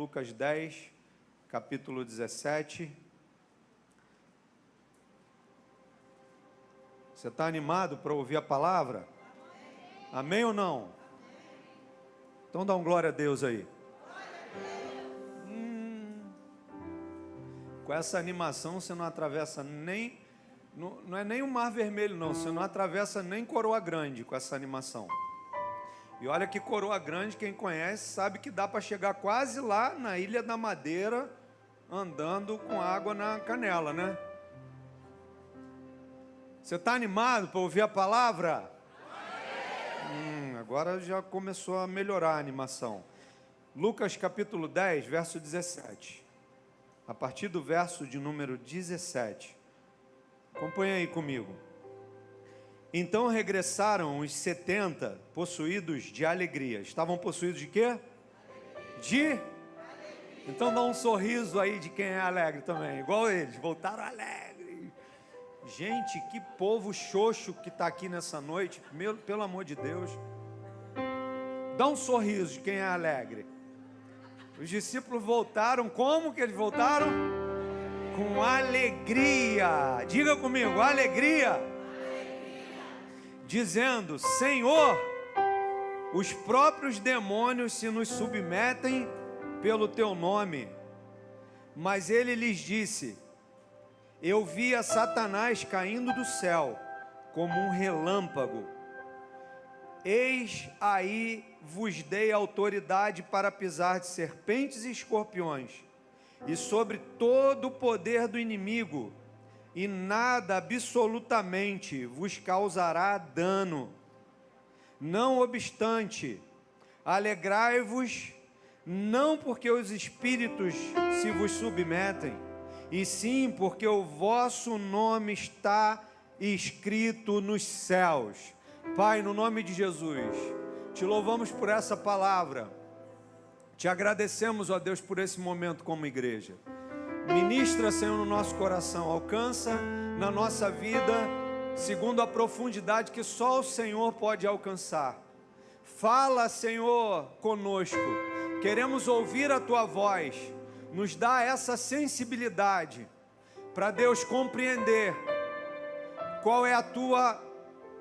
Lucas 10, capítulo 17. Você está animado para ouvir a palavra? Amém ou não? Então dá um glória a Deus aí. Com essa animação você não atravessa nem... Não é nem o Mar Vermelho não, você não atravessa nem Coroa Grande com essa animação. E olha que Coroa Grande, quem conhece sabe que dá para chegar quase lá na Ilha da Madeira, andando com água na canela, né? Você está animado para ouvir a palavra? Agora já começou a melhorar a animação. Lucas capítulo 10, verso 17. A partir do verso de número 17. Acompanha aí comigo. Então regressaram os 70 possuídos de alegria. Estavam possuídos de quê? De alegria. Então dá um sorriso aí de quem é alegre também. Igual eles, voltaram alegres. Gente, que povo xoxo que está aqui nessa noite. Pelo amor de Deus. Dá um sorriso de quem é alegre. Os discípulos voltaram. Como que eles voltaram? Com alegria. Diga comigo, alegria. Dizendo: Senhor, os próprios demônios se nos submetem pelo teu nome. Mas ele lhes disse: eu via Satanás caindo do céu como um relâmpago. Eis aí vos dei autoridade para pisar de serpentes e escorpiões, e sobre todo o poder do inimigo, e nada absolutamente vos causará dano. Não obstante, alegrai-vos, não porque os espíritos se vos submetem, e sim porque o vosso nome está escrito nos céus. Pai, no nome de Jesus, te louvamos por essa palavra, te agradecemos, ó Deus, por esse momento como igreja. Ministra, Senhor, no nosso coração, alcança na nossa vida, segundo a profundidade que só o Senhor pode alcançar. Fala, Senhor, conosco, queremos ouvir a Tua voz, nos dá essa sensibilidade, para Deus compreender qual é a Tua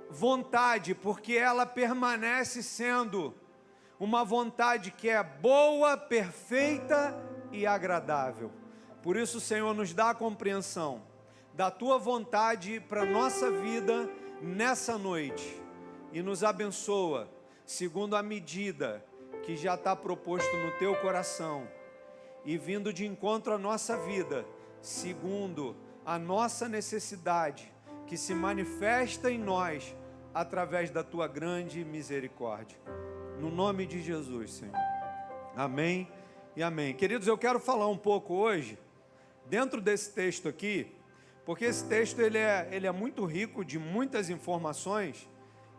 vontade, porque ela permanece sendo uma vontade que é boa, perfeita e agradável. Por isso, Senhor, nos dá a compreensão da Tua vontade para a nossa vida nessa noite. E nos abençoa, segundo a medida que já está proposto no Teu coração. E vindo de encontro à nossa vida, segundo a nossa necessidade, que se manifesta em nós, através da Tua grande misericórdia. No nome de Jesus, Senhor. Amém e amém. Queridos, eu quero falar um pouco hoje, dentro desse texto aqui, porque esse texto ele é muito rico de muitas informações,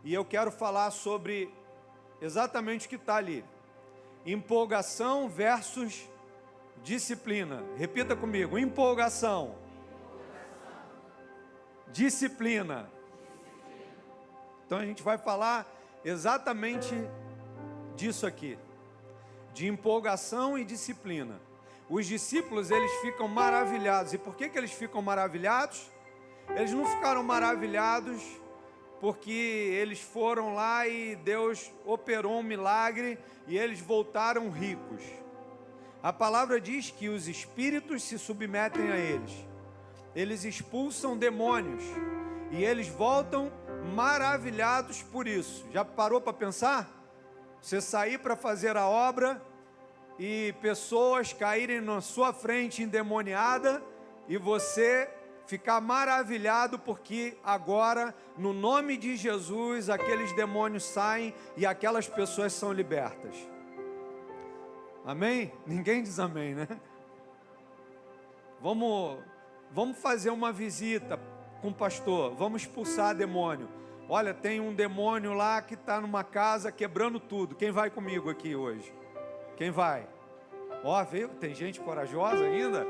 e eu quero falar sobre exatamente o que está ali. Empolgação versus disciplina. Repita comigo, empolgação. Disciplina. Então a gente vai falar exatamente disso aqui, de empolgação e disciplina. Os discípulos, eles ficam maravilhados. E por que eles ficam maravilhados? Eles não ficaram maravilhados porque eles foram lá e Deus operou um milagre e eles voltaram ricos. A palavra diz que os espíritos se submetem a eles. Eles expulsam demônios e eles voltam maravilhados por isso. Já parou para pensar? Você sair para fazer a obra e pessoas caírem na sua frente endemoniada e você ficar maravilhado porque agora, no nome de Jesus, aqueles demônios saem e aquelas pessoas são libertas. Amém? Ninguém diz amém, né? Vamos fazer uma visita com o pastor, vamos expulsar demônio. Olha, tem um demônio lá que está numa casa quebrando tudo. Quem vai comigo aqui hoje? Quem vai? Ó, viu? Tem gente corajosa ainda,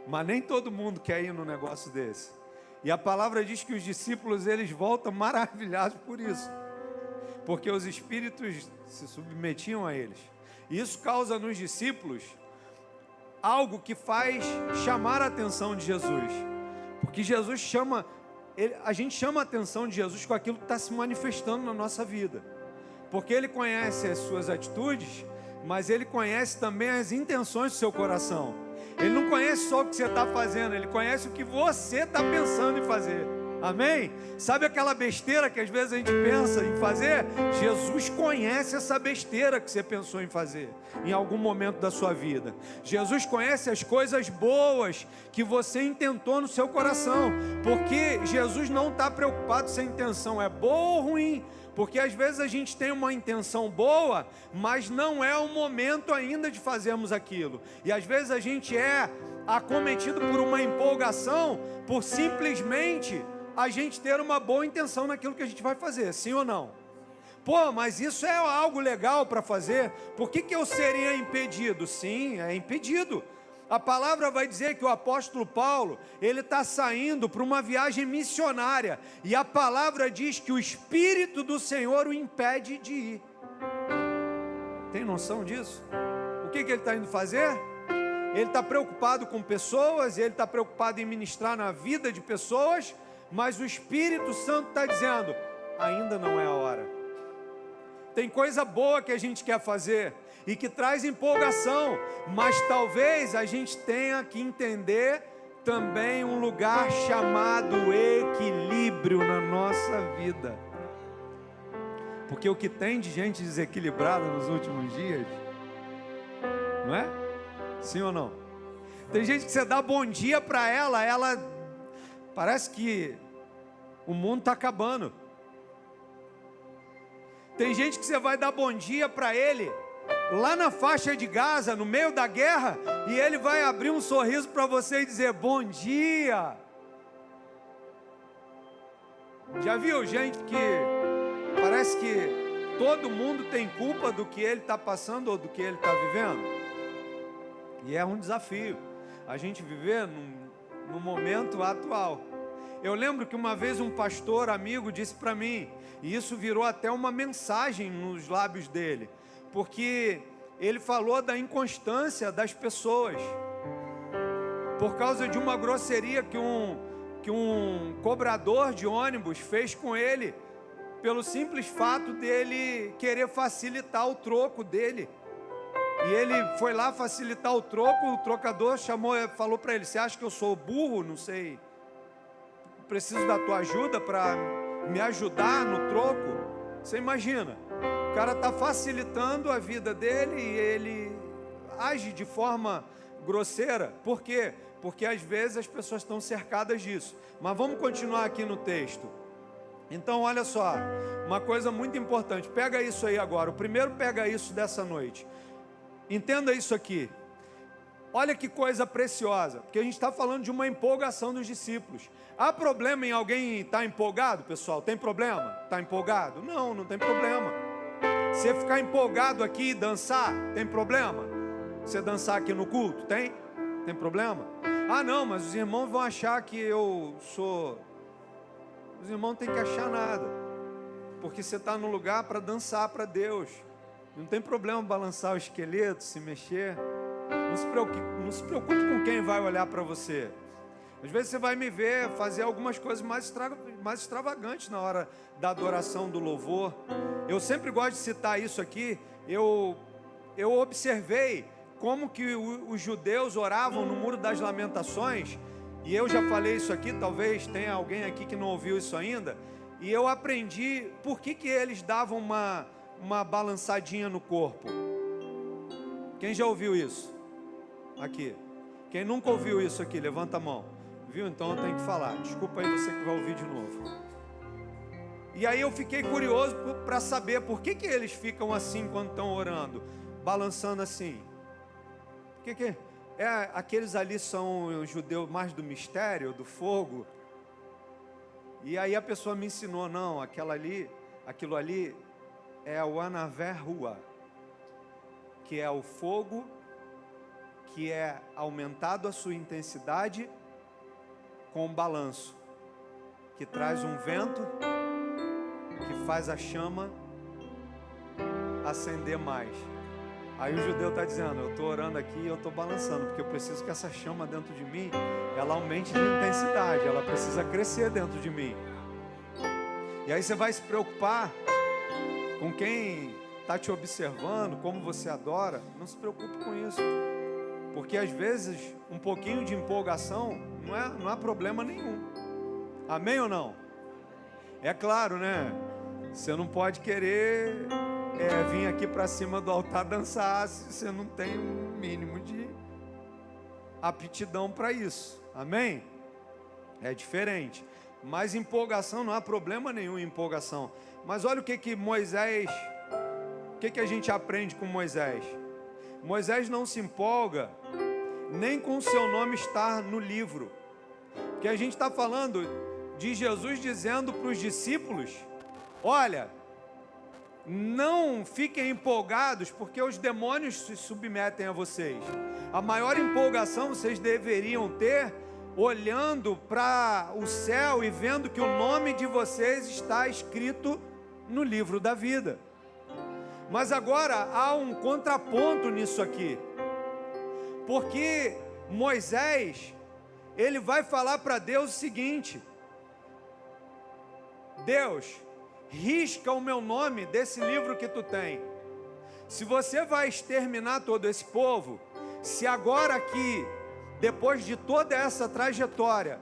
mas nem todo mundo quer ir num negócio desse. E a palavra diz que os discípulos, eles voltam maravilhados por isso, porque os espíritos se submetiam a eles. E isso causa nos discípulos algo que faz chamar a atenção de Jesus. Porque Jesus chama, a gente chama a atenção de Jesus com aquilo que está se manifestando na nossa vida. Porque Ele conhece as suas atitudes, mas Ele conhece também as intenções do seu coração. Ele não conhece só o que você está fazendo, Ele conhece o que você está pensando em fazer. Amém? Sabe aquela besteira que às vezes a gente pensa em fazer? Jesus conhece essa besteira que você pensou em fazer em algum momento da sua vida. Jesus conhece as coisas boas que você intentou no seu coração, porque Jesus não está preocupado se a intenção é boa ou ruim. Porque às vezes a gente tem uma intenção boa, mas não é o momento ainda de fazermos aquilo. E às vezes a gente é acometido por uma empolgação, por simplesmente a gente ter uma boa intenção naquilo que a gente vai fazer, sim ou não? Pô, mas isso é algo legal para fazer, por que eu seria impedido? Sim, é impedido. A palavra vai dizer que o apóstolo Paulo, ele está saindo para uma viagem missionária, e a palavra diz que o Espírito do Senhor o impede de ir. Tem noção disso? O que ele está indo fazer? Ele está preocupado com pessoas, ele está preocupado em ministrar na vida de pessoas, mas o Espírito Santo está dizendo, ainda não é a hora. Tem coisa boa que a gente quer fazer e que traz empolgação, mas talvez a gente tenha que entender também um lugar chamado equilíbrio na nossa vida. Porque o que tem de gente desequilibrada nos últimos dias, não é? Sim ou não? Tem gente que você dá bom dia para ela parece que o mundo está acabando. Tem gente que você vai dar bom dia para ele lá na faixa de Gaza, no meio da guerra, e ele vai abrir um sorriso para você e dizer bom dia. Já viu gente que parece que todo mundo tem culpa do que ele está passando ou do que ele está vivendo? E é um desafio a gente viver no momento atual. Eu lembro que uma vez um pastor amigo disse para mim, e isso virou até uma mensagem nos lábios dele, porque ele falou da inconstância das pessoas, por causa de uma grosseria que um cobrador de ônibus fez com ele, pelo simples fato dele querer facilitar o troco dele. E ele foi lá facilitar o troco, o trocador falou para ele, você acha que eu sou burro? Não sei, preciso da tua ajuda para me ajudar no troco. Você imagina, o cara está facilitando a vida dele e ele age de forma grosseira. Por quê? Porque às vezes as pessoas estão cercadas disso. Mas vamos continuar aqui no texto. Então olha só, uma coisa muito importante, pega isso aí agora, o primeiro pega isso dessa noite, entenda isso aqui. Olha que coisa preciosa, porque a gente está falando de uma empolgação dos discípulos. Há problema em alguém estar empolgado, pessoal? Tem problema? Está empolgado? Não, não tem problema. Você ficar empolgado aqui e dançar, tem problema? Você dançar aqui no culto, tem? Tem problema? Ah não, mas os irmãos vão achar que eu sou... Os irmãos não têm que achar nada, porque você está no lugar para dançar para Deus. Não tem problema balançar o esqueleto, se mexer. Não se preocupe com quem vai olhar para você. Às vezes você vai me ver fazer algumas coisas mais extravagantes na hora da adoração, do louvor. Eu sempre gosto de citar isso aqui. Eu observei como que os judeus oravam no Muro das Lamentações. E eu já falei isso aqui, talvez tenha alguém aqui que não ouviu isso ainda. E eu aprendi por que eles davam uma balançadinha no corpo. Quem já ouviu isso? Aqui. Quem nunca ouviu isso aqui, levanta a mão. Viu? Então eu tenho que falar. Desculpa aí você que vai ouvir de novo. E aí eu fiquei curioso para saber por que eles ficam assim quando estão orando, balançando assim. Aqueles ali são os judeus mais do mistério, do fogo. E aí a pessoa me ensinou, não, aquilo ali é o Anavé Rua, que é o fogo que é aumentado a sua intensidade com um balanço, que traz um vento que faz a chama acender mais. Aí o judeu está dizendo, eu estou orando aqui e eu estou balançando, porque eu preciso que essa chama dentro de mim, ela aumente de intensidade, ela precisa crescer dentro de mim. E aí você vai se preocupar com quem está te observando, como você adora. Não se preocupe com isso, porque às vezes um pouquinho de empolgação não há problema nenhum. Amém ou não? É claro, né? Você não pode querer vir aqui para cima do altar dançar se você não tem um mínimo de aptidão para isso. Amém? É diferente. Mas empolgação, não há problema nenhum em empolgação. Mas olha o que Moisés, o que a gente aprende com Moisés. Moisés não se empolga nem com o seu nome estar no livro. Porque a gente está falando de Jesus dizendo para os discípulos, olha, não fiquem empolgados, porque os demônios se submetem a vocês. A maior empolgação vocês deveriam ter olhando para o céu e vendo que o nome de vocês está escrito no livro da vida. Mas agora há um contraponto nisso aqui, porque Moisés, ele vai falar para Deus o seguinte: Deus, risca o meu nome desse livro que tu tem. Se você vai exterminar todo esse povo, se agora aqui, depois de toda essa trajetória,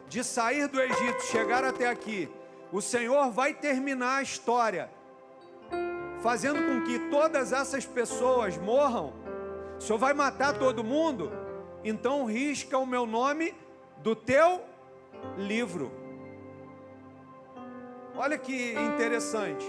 de sair do Egito, chegar até aqui, o Senhor vai terminar a história, fazendo com que todas essas pessoas morram, o Senhor vai matar todo mundo, então risca o meu nome do teu livro. Olha que interessante.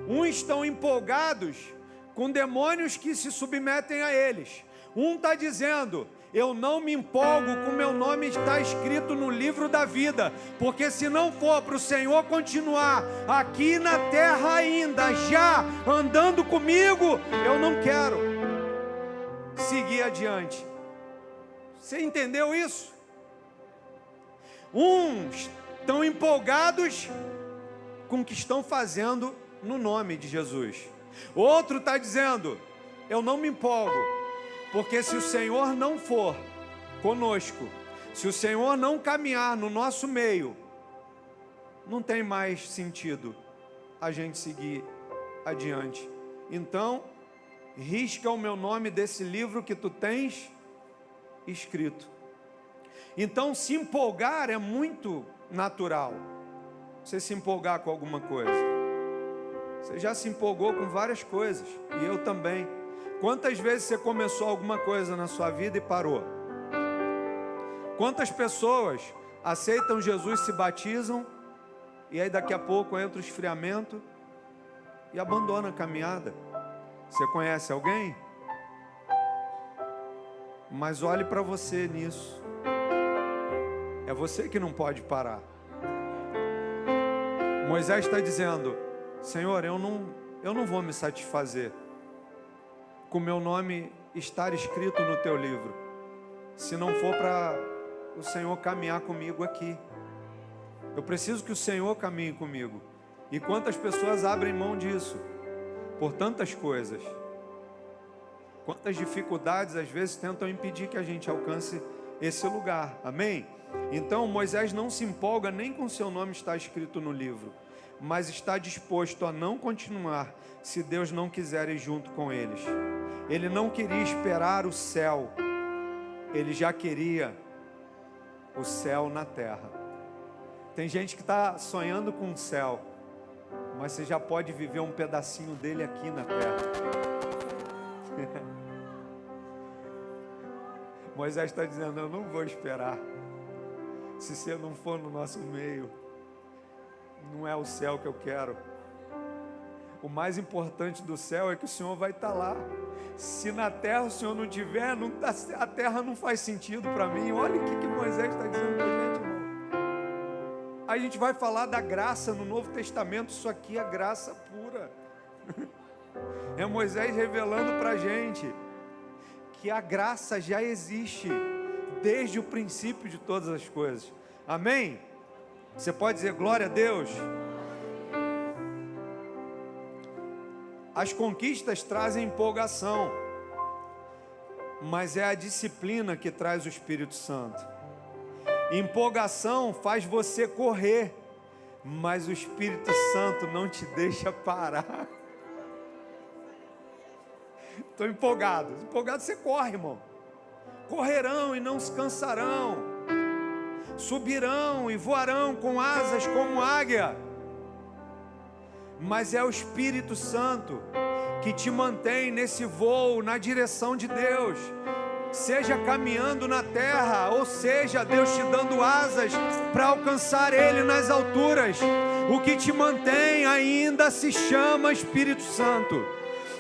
Uns estão empolgados com demônios que se submetem a eles. Um está dizendo, eu não me empolgo com meu nome estar escrito no livro da vida, porque se não for para o Senhor continuar aqui na terra ainda, já andando comigo, eu não quero seguir adiante. Você entendeu isso? Uns estão empolgados com o que estão fazendo no nome de Jesus. Outro está dizendo, eu não me empolgo, porque se o Senhor não for conosco, se o Senhor não caminhar no nosso meio, não tem mais sentido a gente seguir adiante. Então, risca o meu nome desse livro que tu tens escrito. Então, se empolgar é muito natural. Você se empolgar com alguma coisa. Você já se empolgou com várias coisas, e eu também. Quantas vezes você começou alguma coisa na sua vida e parou? Quantas pessoas aceitam Jesus, se batizam, e aí daqui a pouco entra o esfriamento e abandona a caminhada? Você conhece alguém? Mas olhe para você nisso. É você que não pode parar. Moisés está dizendo, Senhor, eu não vou me satisfazer com o meu nome estar escrito no teu livro, se não for para o Senhor caminhar comigo aqui. Eu preciso que o Senhor caminhe comigo. E quantas pessoas abrem mão disso por tantas coisas? Quantas dificuldades às vezes tentam impedir que a gente alcance esse lugar, amém? Então Moisés não se empolga nem com seu nome estar escrito no livro, mas está disposto a não continuar se Deus não quiser ir junto com eles. Ele não queria esperar o céu, ele já queria o céu na terra. Tem gente que está sonhando com o céu, mas você já pode viver um pedacinho dele aqui na terra. Moisés está dizendo, eu não vou esperar. Se você não for no nosso meio, não é o céu que eu quero. O mais importante do céu é que o Senhor vai estar lá. Se na terra o Senhor não tiver, a terra não faz sentido para mim. Olha o que Moisés está dizendo para a gente, irmão. A gente vai falar da graça no Novo Testamento. Isso aqui é graça pura. É Moisés revelando para a gente que a graça já existe desde o princípio de todas as coisas. Amém? Você pode dizer glória a Deus? As conquistas trazem empolgação, mas é a disciplina que traz o Espírito Santo. Empolgação faz você correr, mas o Espírito Santo não te deixa parar. Estou empolgado. Empolgado você corre, irmão. Correrão e não se cansarão. Subirão e voarão com asas como águia. Mas é o Espírito Santo que te mantém nesse voo na direção de Deus. Seja caminhando na terra, ou seja, Deus te dando asas para alcançar Ele nas alturas. O que te mantém ainda se chama Espírito Santo.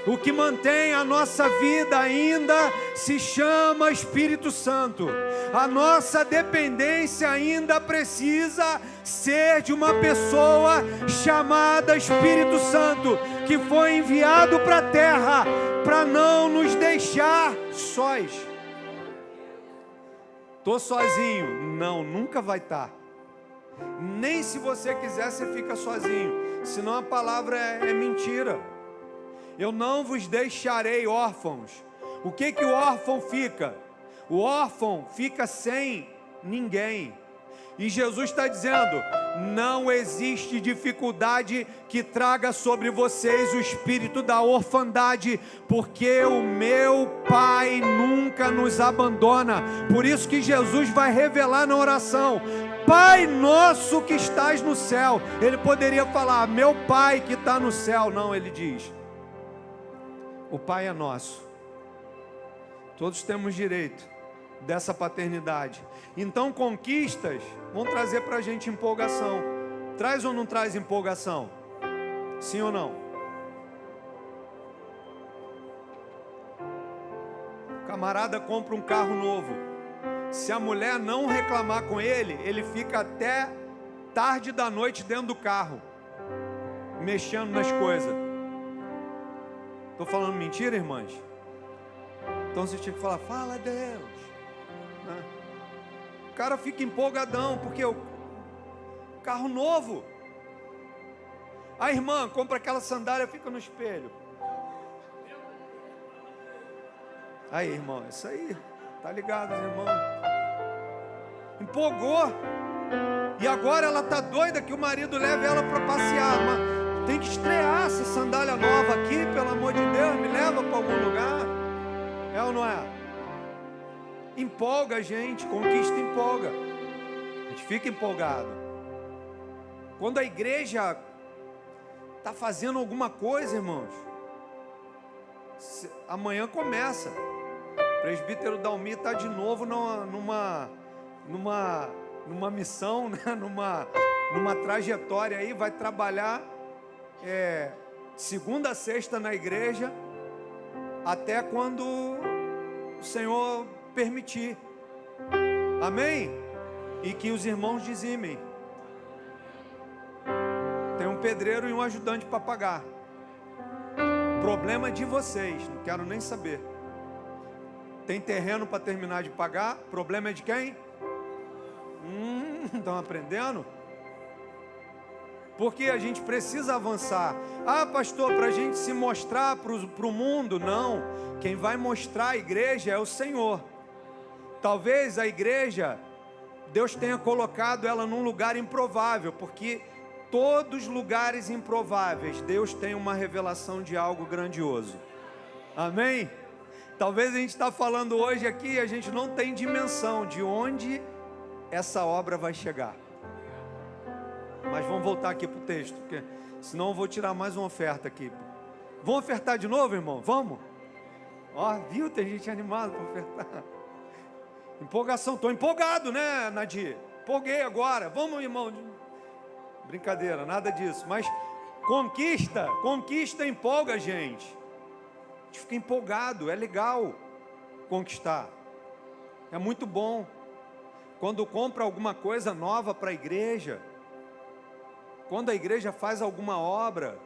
O que mantém a nossa vida ainda se chama Espírito Santo. A nossa dependência ainda precisa ser de uma pessoa chamada Espírito Santo, que foi enviado para a terra para não nos deixar sós. Estou sozinho? Não, nunca vai estar. Nem se você quiser, você fica sozinho. Senão a palavra é mentira. Eu não vos deixarei órfãos. O que o órfão fica? O órfão fica sem ninguém. E Jesus está dizendo: não existe dificuldade que traga sobre vocês o espírito da orfandade, porque o meu Pai nunca nos abandona. Por isso que Jesus vai revelar na oração: Pai nosso que estás no céu. Ele poderia falar: meu Pai que está no céu. Não, ele diz: o Pai é nosso. Todos temos direito dessa paternidade. Então conquistas vão trazer para a gente empolgação. Traz ou não traz empolgação? Sim ou não? O camarada compra um carro novo. Se a mulher não reclamar com ele, ele fica até tarde da noite dentro do carro, mexendo nas coisas. Estou falando mentira, irmãs? Então você tinha que falar: fala a Deus. O cara fica empolgadão, porque o carro novo. A irmã compra aquela sandália, fica no espelho. Aí, irmão, isso aí, tá ligado, irmão? Empolgou. E agora ela tá doida que o marido leve ela para passear. Mas tem que estrear essa sandália nova aqui, pelo amor de Deus, me leva para algum lugar. É ou não é? Empolga a gente, conquista empolga. A gente fica empolgado. Quando a igreja está fazendo alguma coisa, irmãos, amanhã começa. O presbítero Dalmi está de novo numa missão, né? numa trajetória aí, vai trabalhar segunda a sexta na igreja, até quando o Senhor permitir. Amém? E que os irmãos dizimem. Tem um pedreiro e um ajudante para pagar. Problema de vocês, não quero nem saber. Tem terreno para terminar de pagar. Problema é de quem? Estão aprendendo? Porque a gente precisa avançar. Ah, pastor, para a gente se mostrar para o mundo? Não. Quem vai mostrar a igreja é o Senhor. Talvez a igreja, Deus tenha colocado ela num lugar improvável, porque todos os lugares improváveis, Deus tem uma revelação de algo grandioso. Amém? Talvez a gente está falando hoje aqui e a gente não tem dimensão de onde essa obra vai chegar. Mas vamos voltar aqui para o texto, porque senão eu vou tirar mais uma oferta aqui. Vamos ofertar de novo, irmão? Vamos? Ó, viu? Tem gente animada para ofertar. Empolgação, estou empolgado, né, Nadir? Empolguei agora, vamos, irmão. Brincadeira, nada disso. Mas conquista empolga a gente. A gente fica empolgado, é legal conquistar. É muito bom. Quando compra alguma coisa nova para a igreja, quando a igreja faz alguma obra.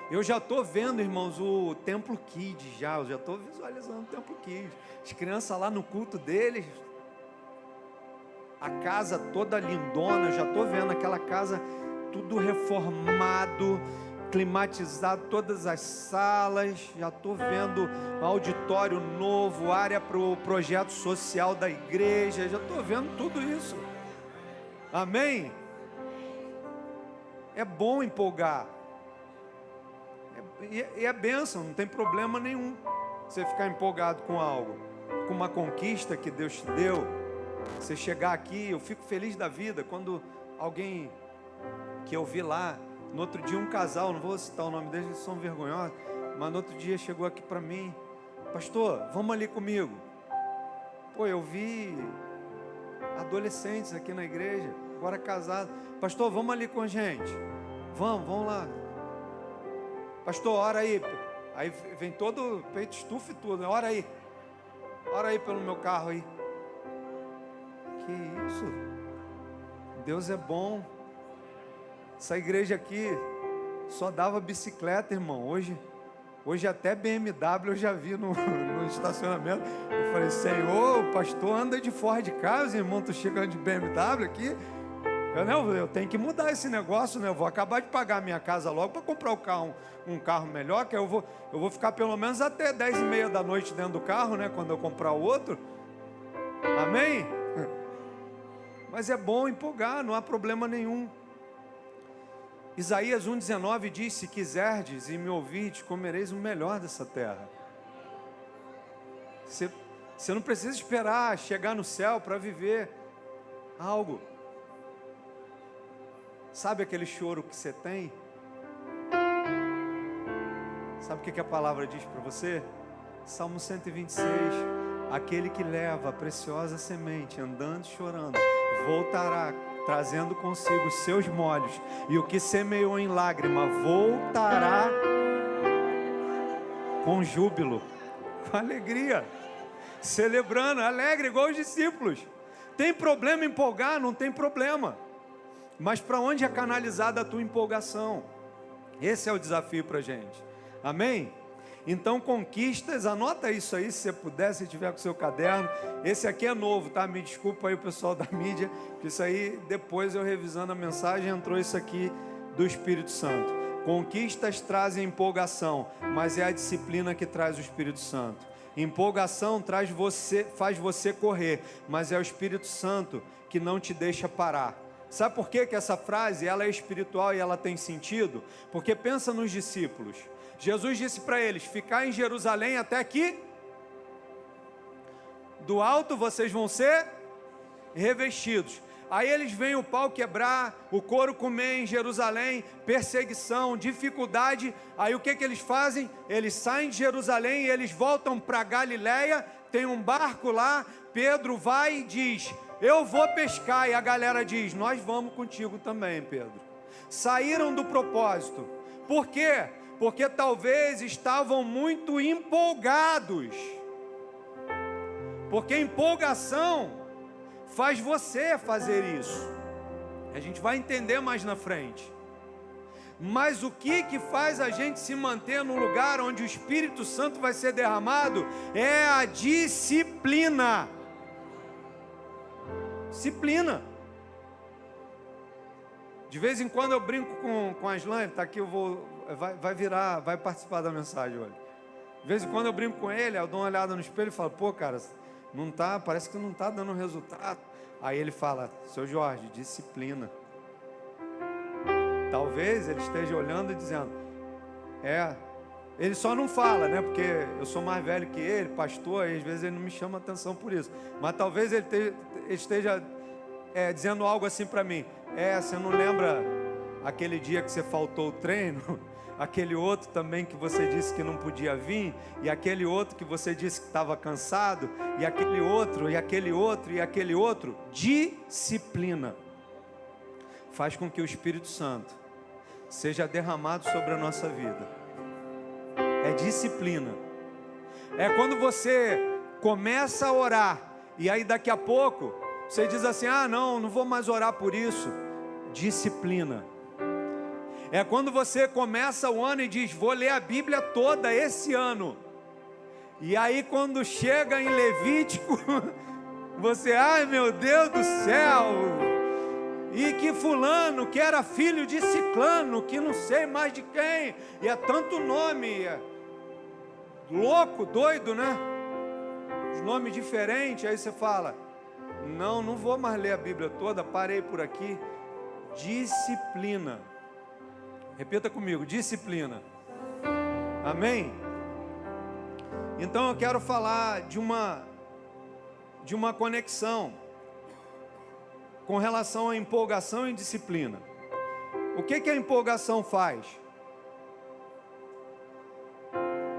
Eu já estou vendo, irmãos, o Templo Kids eu já estou visualizando o Templo Kids. As crianças lá no culto deles, a casa toda lindona, eu já estou vendo aquela casa tudo reformado, climatizado todas as salas, já estou vendo auditório novo, área para o projeto social da igreja, já estou vendo tudo isso. Amém? É bom empolgar. E é bênção, não tem problema nenhum você ficar empolgado com algo, com uma conquista que Deus te deu. Você chegar aqui, eu fico feliz da vida quando alguém que eu vi lá, no outro dia um casal, não vou citar o nome deles, eles são vergonhosos, mas no outro dia chegou aqui para mim: pastor, vamos ali comigo. Pô, eu vi adolescentes aqui na igreja, agora casados. Pastor, vamos ali com a gente. Vamos lá. Pastor, ora aí. Aí vem todo peito estufa e tudo, ora aí pelo meu carro aí. Que isso? Deus é bom. Essa igreja aqui só dava bicicleta, irmão. Hoje até BMW eu já vi no estacionamento. Eu falei: Senhor, o pastor anda de Ford Ka, os irmãos estão chegando de BMW aqui. Eu tenho que mudar esse negócio, né? Eu vou acabar de pagar a minha casa logo para comprar um carro melhor, que eu vou ficar pelo menos até 10h30 da noite dentro do carro, né? Quando eu comprar o outro. Amém? Mas é bom empolgar, não há problema nenhum. Isaías 1,19 diz: se quiserdes e me ouvirdes, comereis o melhor dessa terra. Você não precisa esperar chegar no céu para viver algo. Sabe aquele choro que você tem? Sabe o que a palavra diz para você? Salmo 126: aquele que leva a preciosa semente, andando e chorando, voltará trazendo consigo os seus molhos, e o que semeou em lágrima voltará com júbilo, com alegria, celebrando, alegre igual os discípulos. Tem problema em empolgar? Não tem problema. Mas para onde é canalizada a tua empolgação? Esse é o desafio para a gente. Amém? Então, conquistas, anota isso aí, se você puder, se tiver com o seu caderno. Esse aqui é novo, tá? Me desculpa aí o pessoal da mídia, que isso aí, depois eu revisando a mensagem, entrou isso aqui do Espírito Santo. Conquistas trazem empolgação, mas é a disciplina que traz o Espírito Santo. Empolgação faz você correr, mas é o Espírito Santo que não te deixa parar. Sabe por que essa frase ela é espiritual e ela tem sentido? Porque pensa nos discípulos. Jesus disse para eles: ficar em Jerusalém até que do alto vocês vão ser revestidos. Aí eles veem o pau quebrar, o couro comer em Jerusalém, perseguição, dificuldade. Aí o que eles fazem? Eles saem de Jerusalém e eles voltam para Galiléia. Tem um barco lá, Pedro vai e diz: eu vou pescar. E a galera diz: nós vamos contigo também, Pedro. Saíram do propósito. Por quê? Porque talvez estavam muito empolgados. Porque empolgação faz você fazer isso. A gente vai entender mais na frente. Mas o que faz a gente se manter no lugar onde o Espírito Santo vai ser derramado é a disciplina. Disciplina. De vez em quando eu brinco com a Aslane, tá aqui, vai participar da mensagem hoje. De vez em quando eu brinco com ele, eu dou uma olhada no espelho e falo: pô, cara, não tá, parece que não está dando resultado. Aí ele fala: seu Jorge, disciplina. Talvez ele esteja olhando e dizendo: ele só não fala, né? Porque eu sou mais velho que ele, pastor, e às vezes ele não me chama atenção por isso. Mas talvez ele esteja dizendo algo assim para mim: você não lembra aquele dia que você faltou o treino? Aquele outro também que você disse que não podia vir, e aquele outro que você disse que estava cansado, e aquele outro, e aquele outro, e aquele outro. Disciplina faz com que o Espírito Santo seja derramado sobre a nossa vida. É disciplina. É quando você começa a orar, e aí daqui a pouco você diz assim: não vou mais orar por isso. Disciplina. É quando você começa o ano e diz: vou ler a Bíblia toda esse ano. E aí quando chega em Levítico, você: ai meu Deus do céu, e que fulano, que era filho de ciclano, que não sei mais de quem, e é tanto nome, louco, doido, né? Os nomes diferentes, aí você fala, não vou mais ler a Bíblia toda, parei por aqui. Disciplina. Repita comigo, disciplina. Amém? Então eu quero falar de uma conexão com relação à empolgação e disciplina. O que a empolgação faz?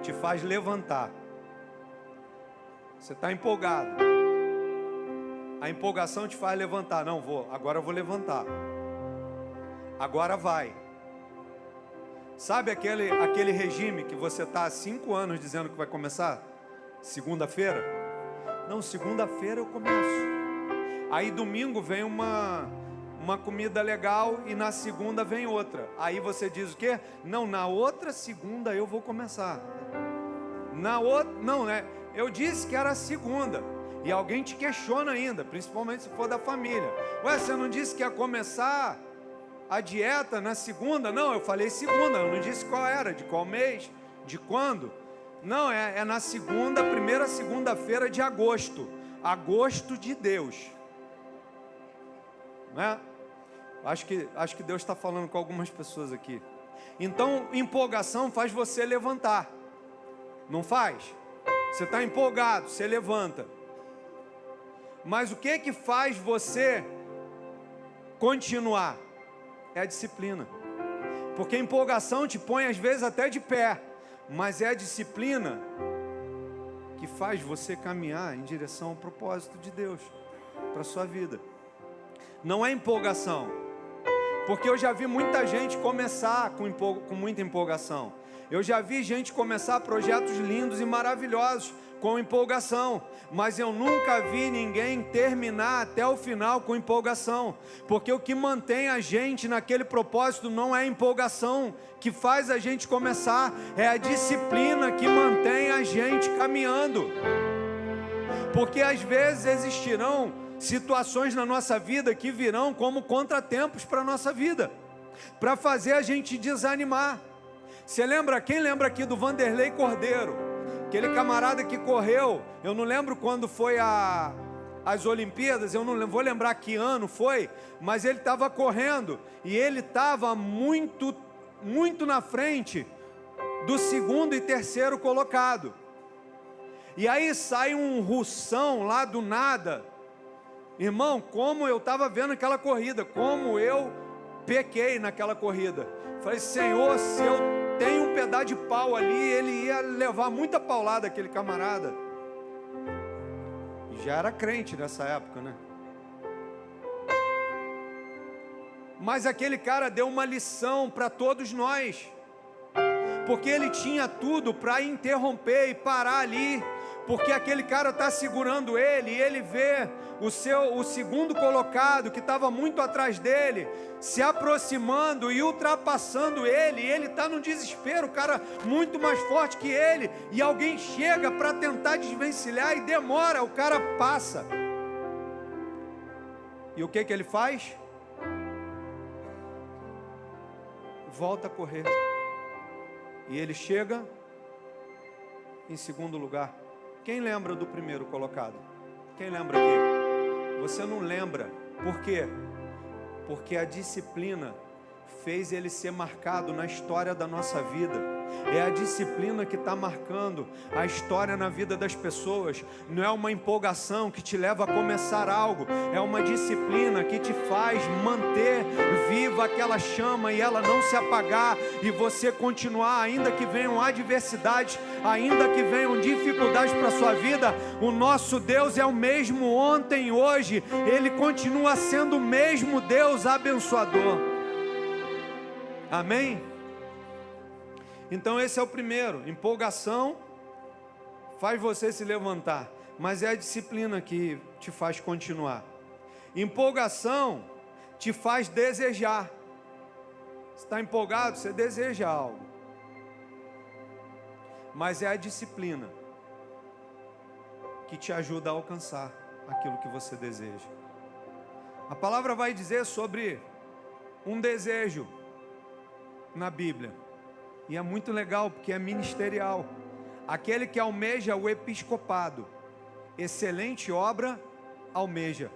Te faz levantar. Você está empolgado. A empolgação te faz levantar. Não, agora eu vou levantar. Agora vai. Sabe aquele regime que você está há 5 anos dizendo que vai começar? Segunda-feira? Não, segunda-feira eu começo. Aí domingo vem uma comida legal e na segunda vem outra. Aí você diz o quê? Não, na outra segunda eu vou começar. Não, né? Eu disse que era segunda. E alguém te questiona ainda, principalmente se for da família. Ué, você não disse que ia começar a dieta na segunda? Não, eu falei segunda, eu não disse qual era, de qual mês, de quando. Não, é na primeira segunda-feira de agosto. Agosto de Deus. Né? Acho que Deus está falando com algumas pessoas aqui. Então, empolgação faz você levantar. Não faz? Você está empolgado, você levanta. Mas o que faz você continuar? É a disciplina. Porque a empolgação te põe às vezes até de pé, mas é a disciplina que faz você caminhar em direção ao propósito de Deus para a sua vida. Não é empolgação, porque eu já vi muita gente começar com muita empolgação. Eu já vi gente começar projetos lindos e maravilhosos com empolgação, mas eu nunca vi ninguém terminar até o final com empolgação, porque o que mantém a gente naquele propósito não é a empolgação que faz a gente começar, é a disciplina que mantém a gente caminhando. Porque às vezes existirão situações na nossa vida que virão como contratempos para a nossa vida, para fazer a gente desanimar. Você lembra, quem lembra aqui do Vanderlei Cordeiro? Aquele camarada que correu, eu não lembro quando foi as Olimpíadas, eu não vou lembrar que ano foi, mas ele estava correndo, e ele estava muito na frente do segundo e terceiro colocado. E aí sai um russão lá do nada. Irmão, como eu estava vendo aquela corrida, como eu pequei naquela corrida. Falei, Senhor, se eu tenho um pedaço de pau ali, ele ia levar muita paulada, aquele camarada. E já era crente nessa época, né? Mas aquele cara deu uma lição para todos nós, porque ele tinha tudo para interromper e parar ali, porque aquele cara está segurando ele, e ele vê o segundo colocado, que estava muito atrás dele, se aproximando e ultrapassando ele, e ele está no desespero, o cara muito mais forte que ele, e alguém chega para tentar desvencilhar e demora, o cara passa. E o que ele faz? Volta a correr. E ele chega em segundo lugar. Quem lembra do primeiro colocado? Quem lembra aqui? Você não lembra. Por quê? Porque a disciplina fez ele ser marcado na história da nossa vida. É a disciplina que está marcando a história na vida das pessoas. Não é uma empolgação que te leva a começar algo, é uma disciplina que te faz manter viva aquela chama e ela não se apagar, e você continuar, ainda que venham adversidades, ainda que venham dificuldades para a sua vida. O nosso Deus é o mesmo ontem e hoje, Ele continua sendo o mesmo Deus abençoador. Amém? Então esse é o primeiro. Empolgação faz você se levantar, mas é a disciplina que te faz continuar. Empolgação te faz desejar. Você está empolgado, você deseja algo, mas é a disciplina que te ajuda a alcançar aquilo que você deseja. A palavra vai dizer sobre um desejo na Bíblia. E é muito legal porque é ministerial. Aquele que almeja o episcopado, excelente obra almeja.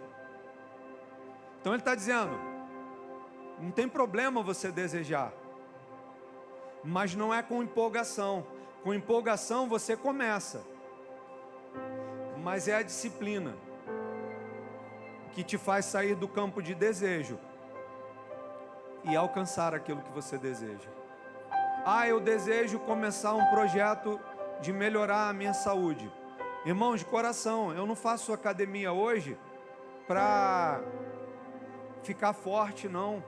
Então ele está dizendo, não tem problema você desejar, mas não é com empolgação. Com empolgação você começa, mas é a disciplina que te faz sair do campo de desejo e alcançar aquilo que você deseja. Eu desejo começar um projeto de melhorar a minha saúde. Irmãos, de coração, eu não faço academia hoje para ficar forte, não.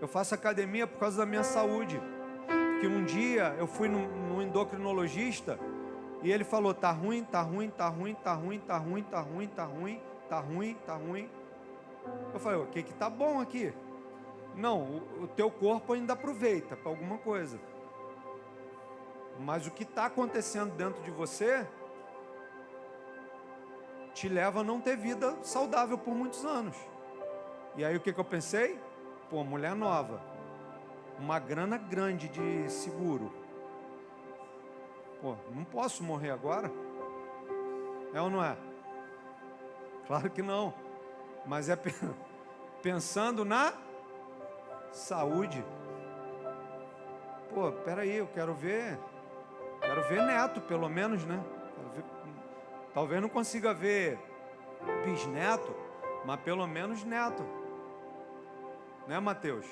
Eu faço academia por causa da minha saúde. Porque um dia eu fui no endocrinologista e ele falou, tá ruim, tá ruim, tá ruim, tá ruim, tá ruim, tá ruim, tá ruim, tá ruim, tá ruim. Eu falei, o que tá bom aqui? Não, o teu corpo ainda aproveita para alguma coisa. Mas o que está acontecendo dentro de você te leva a não ter vida saudável por muitos anos. E aí o que eu pensei? Mulher nova, uma grana grande de seguro. Não posso morrer agora? É ou não é? Claro que não. Mas é pensando na saúde. Peraí, eu quero ver neto, pelo menos, né? Talvez não consiga ver bisneto, mas pelo menos neto. Né, Mateus?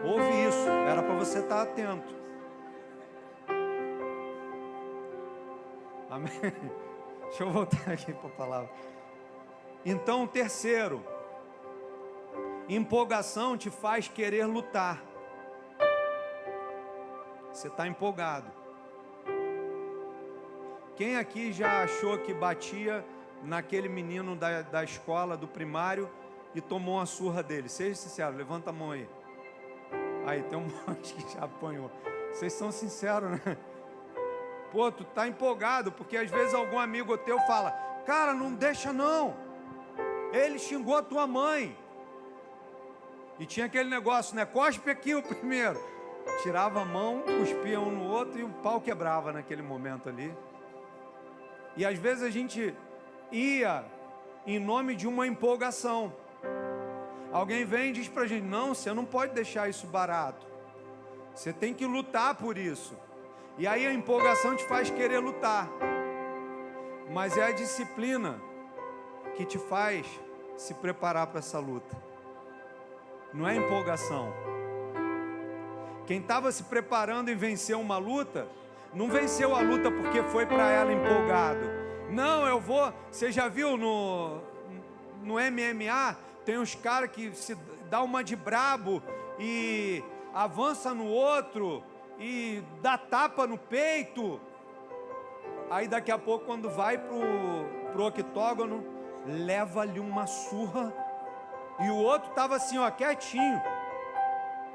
Ouve isso, era para você estar atento. Amém? Deixa eu voltar aqui para a palavra. Então, terceiro, empolgação te faz querer lutar. Você está empolgado. Quem aqui já achou que batia naquele menino da escola, do primário, e tomou uma surra dele? Seja sincero, levanta a mão aí. Aí, tem um monte que já apanhou. Vocês são sinceros, né? Tu tá empolgado, porque às vezes algum amigo teu fala, cara, não deixa não. Ele xingou a tua mãe. E tinha aquele negócio, né? Cospe aqui o primeiro. Tirava a mão, cuspia um no outro e o pau quebrava naquele momento ali. E às vezes a gente ia em nome de uma empolgação. Alguém vem e diz pra gente, não, você não pode deixar isso barato. Você tem que lutar por isso. E aí a empolgação te faz querer lutar. Mas é a disciplina que te faz se preparar para essa luta. Não é empolgação. Quem estava se preparando em vencer uma luta, não venceu a luta porque foi para ela empolgado. Não, eu vou... Você já viu no MMA, tem uns caras que se dá uma de brabo e avança no outro e dá tapa no peito. Aí daqui a pouco, quando vai pro octógono, leva-lhe uma surra. E o outro estava assim, quietinho.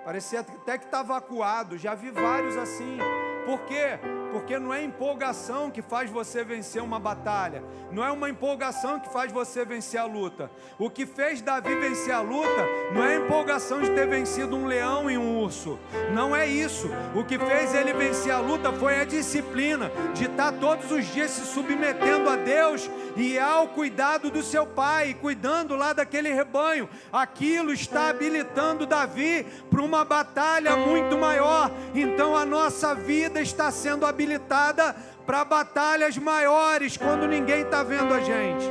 Parecia até que estava acuado. Já vi vários assim. Por quê? Porque não é empolgação que faz você vencer uma batalha. Não é uma empolgação que faz você vencer a luta. O que fez Davi vencer a luta não é a empolgação de ter vencido um leão e um urso. Não é isso. O que fez ele vencer a luta foi a disciplina de estar todos os dias se submetendo a Deus e ao cuidado do seu pai, cuidando lá daquele rebanho. Aquilo está habilitando Davi para uma batalha muito maior. Então a nossa vida está sendo habilitada para batalhas maiores quando ninguém está vendo a gente.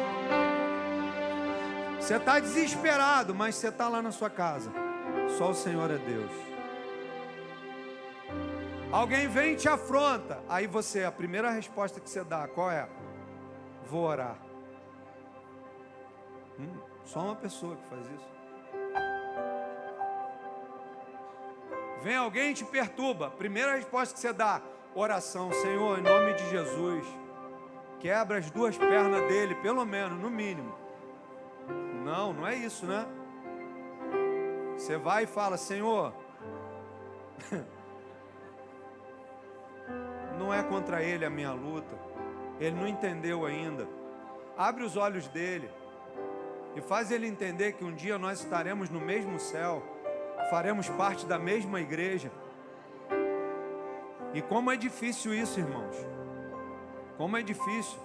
Você está desesperado, mas você está lá na sua casa. Só o Senhor é Deus. Alguém vem e te afronta. Aí você, a primeira resposta que você dá, qual é? Vou orar. Só uma pessoa que faz isso. Vem alguém e te perturba. Primeira resposta que você dá, oração. Senhor, em nome de Jesus, quebra as duas pernas dele, pelo menos, no mínimo. Não, não é isso, né? Você vai e fala, Senhor, não é contra ele a minha luta. Ele não entendeu ainda. Abre os olhos dele. e faz ele entender que um dia nós estaremos no mesmo céu, faremos parte da mesma igreja. E como é difícil isso, irmãos. Como é difícil.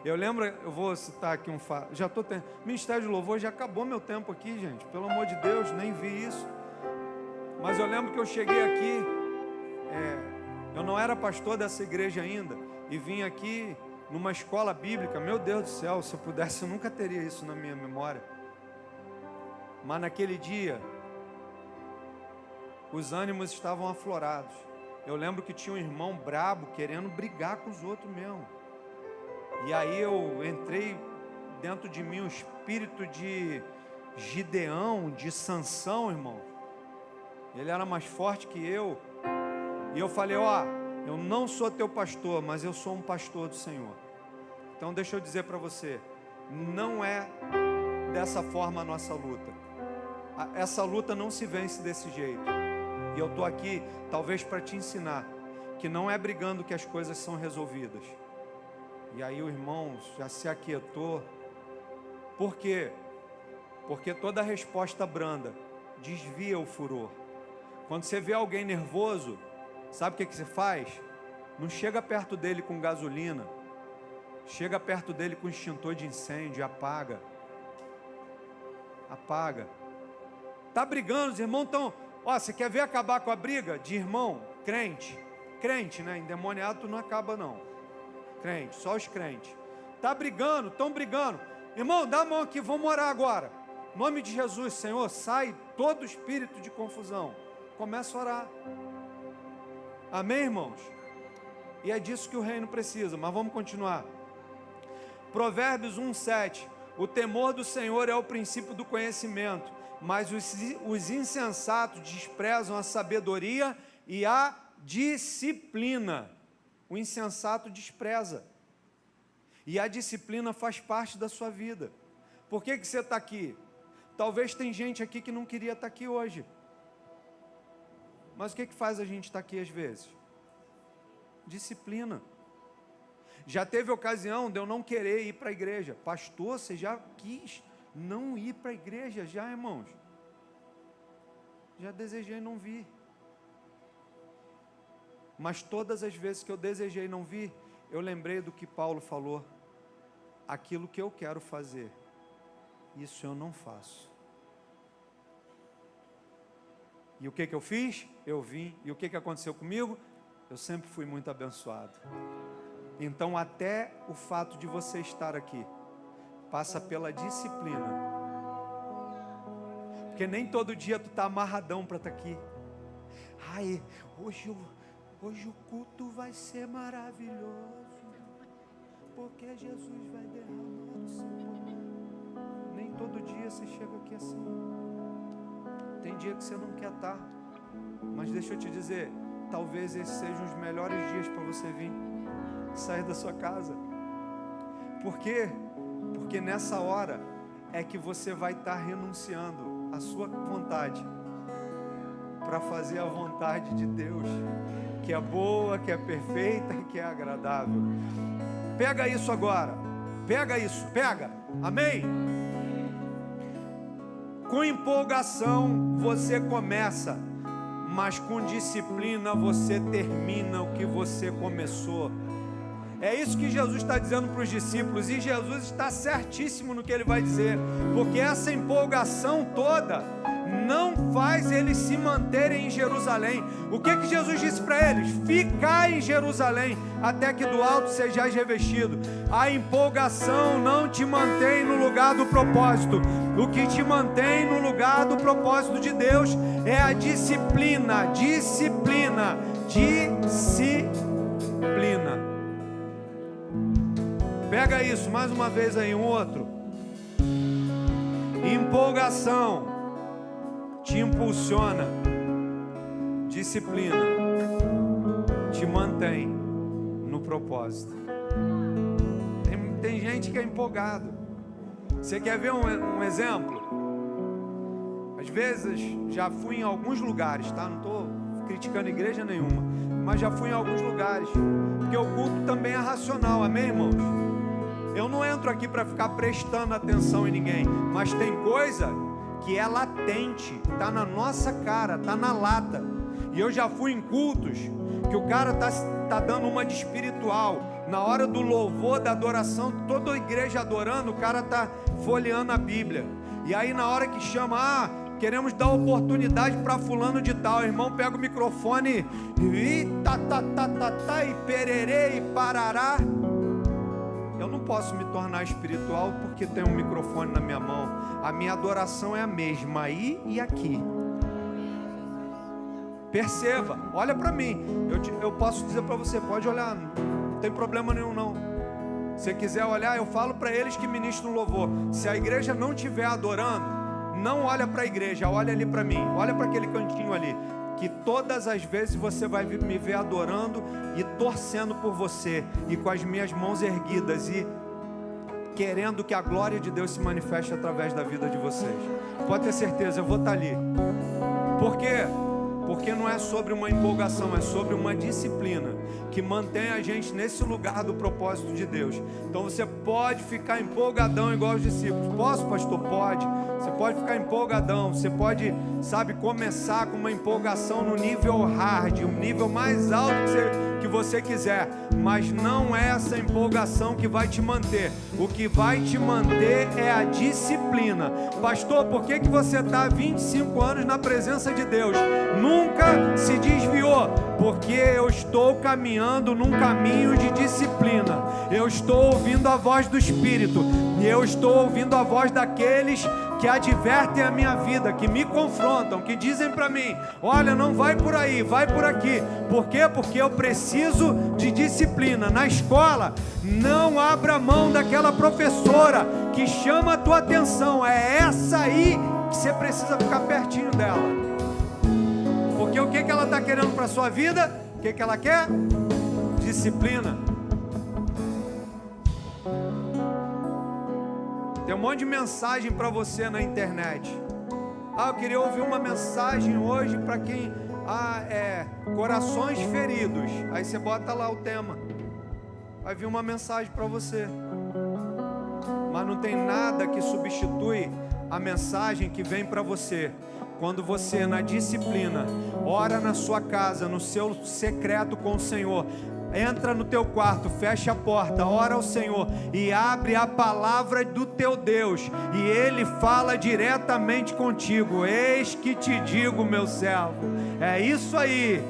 Eu lembro, eu vou citar aqui um fato. Já estou tendo. Ministério de Louvor, já acabou meu tempo aqui, gente. Pelo amor de Deus, nem vi isso. Mas eu lembro que eu cheguei aqui. Eu não era pastor dessa igreja ainda. E vim aqui numa escola bíblica. Meu Deus do céu, se eu pudesse, eu nunca teria isso na minha memória. Mas naquele dia, os ânimos estavam aflorados. Eu lembro que tinha um irmão brabo querendo brigar com os outros mesmo. E aí eu entrei dentro de mim um espírito de Gideão, de Sansão, irmão. Ele era mais forte que eu. E eu falei, eu não sou teu pastor, mas eu sou um pastor do Senhor. Então deixa eu dizer para você, não é dessa forma a nossa luta. Essa luta não se vence desse jeito. E eu estou aqui, talvez para te ensinar, que não é brigando que as coisas são resolvidas. E aí o irmão já se aquietou. Por quê? Porque toda resposta branda desvia o furor. Quando você vê alguém nervoso, sabe o que você faz? Não chega perto dele com gasolina. Chega perto dele com extintor de incêndio e apaga. Apaga. Está brigando, os irmãos estão... você quer ver acabar com a briga de irmão? Crente. Crente, né? Endemoniado tu não acaba não. Crente, só os crentes. Está brigando, estão brigando. Irmão, dá a mão aqui, vamos orar agora. Em nome de Jesus, Senhor, sai todo espírito de confusão. Começa a orar. Amém, irmãos? E é disso que o reino precisa, mas vamos continuar. Provérbios 1:7. O temor do Senhor é o princípio do conhecimento, mas os insensatos desprezam a sabedoria e a disciplina. O insensato despreza. E a disciplina faz parte da sua vida. Por que você está aqui? Talvez tem gente aqui que não queria estar aqui hoje. Mas o que faz a gente estar aqui às vezes? Disciplina. Já teve ocasião de eu não querer ir para a igreja. Pastor, você já quis não ir para a igreja já, irmãos? Já desejei não vir. Mas todas as vezes que eu desejei não vir, eu lembrei do que Paulo falou. Aquilo que eu quero fazer, isso eu não faço. E o que eu fiz? Eu vim. E o que aconteceu comigo? Eu sempre fui muito abençoado. Então até o fato de você estar aqui passa pela disciplina. Porque nem todo dia tu está amarradão para estar aqui. Ai, hoje o culto vai ser maravilhoso, porque Jesus vai derramar o seu poder. Nem todo dia você chega aqui assim. Tem dia que você não quer estar. Mas deixa eu te dizer, talvez esses sejam os melhores dias para você vir sair da sua casa. Por quê? Porque nessa hora é que você vai estar renunciando à sua vontade para fazer a vontade de Deus, que é boa, que é perfeita e que é agradável. Pega isso agora. Pega isso, pega. Amém? Com empolgação você começa, mas com disciplina você termina o que você começou. É isso que Jesus está dizendo para os discípulos, e Jesus está certíssimo no que ele vai dizer, porque essa empolgação toda não faz eles se manterem em Jerusalém. O que Jesus disse para eles? Ficai em Jerusalém, até que do alto sejais revestido. A empolgação não te mantém no lugar do propósito. O que te mantém no lugar do propósito de Deus é a disciplina. Disciplina. Disciplina. Pega isso mais uma vez aí, um outro. Empolgação te impulsiona. Disciplina te mantém no propósito. Tem gente que é empolgado. Você quer ver um exemplo? Às vezes já fui em alguns lugares, tá? Não estou criticando igreja nenhuma, mas já fui em alguns lugares, porque o culto também é racional, amém, irmãos? Eu não entro aqui para ficar prestando atenção em ninguém, mas tem coisa que é latente, está na nossa cara, está na lata. E eu já fui em cultos que o cara tá dando uma de espiritual. Na hora do louvor, da adoração, toda a igreja adorando, o cara tá folheando a Bíblia. E aí na hora que chama, queremos dar oportunidade para fulano de tal, o irmão pega o microfone e e pererê e parará. Eu não posso me tornar espiritual porque tem um microfone na minha mão. A minha adoração é a mesma aí e aqui. Perceba, olha para mim. Eu posso dizer para você, pode olhar, não tem problema nenhum não. Se quiser olhar, eu falo para eles que ministram louvor. Se a igreja não estiver adorando, não olha para a igreja, olha ali para mim, olha para aquele cantinho ali, que todas as vezes você vai me ver adorando e torcendo por você, e com as minhas mãos erguidas e querendo que a glória de Deus se manifeste através da vida de vocês. Pode ter certeza, eu vou estar ali. Por quê? Porque não é sobre uma empolgação, é sobre uma disciplina que mantém a gente nesse lugar do propósito de Deus. Então você pode ficar empolgadão igual os discípulos. Posso, pastor? Pode. Você pode ficar empolgadão, você pode, começar com uma empolgação no nível hard, um nível mais alto que você quiser, mas não é essa empolgação que vai te manter. O que vai te manter é a disciplina. Pastor, por que você está há 25 anos na presença de Deus? Nunca se desviou, porque eu estou caminhando num caminho de disciplina. Eu estou ouvindo a voz do Espírito, e eu estou ouvindo a voz daqueles que advertem a minha vida, que me confrontam, que dizem para mim, olha, não vai por aí, vai por aqui. Por quê? Porque eu preciso de disciplina. Na escola, não abra mão daquela professora que chama a tua atenção. É essa aí que você precisa ficar pertinho dela. Porque o que ela está querendo para a sua vida? O que ela quer? Disciplina. Tem um monte de mensagem para você na internet. Eu queria ouvir uma mensagem hoje para quem corações feridos. Aí você bota lá o tema, vai vir uma mensagem para você. Mas não tem nada que substitui a mensagem que vem para você quando você, na disciplina, ora na sua casa, no seu secreto com o Senhor. Entra no teu quarto, fecha a porta, ora ao Senhor e abre a palavra do teu Deus, e Ele fala diretamente contigo. Eis que te digo, meu servo. É isso aí.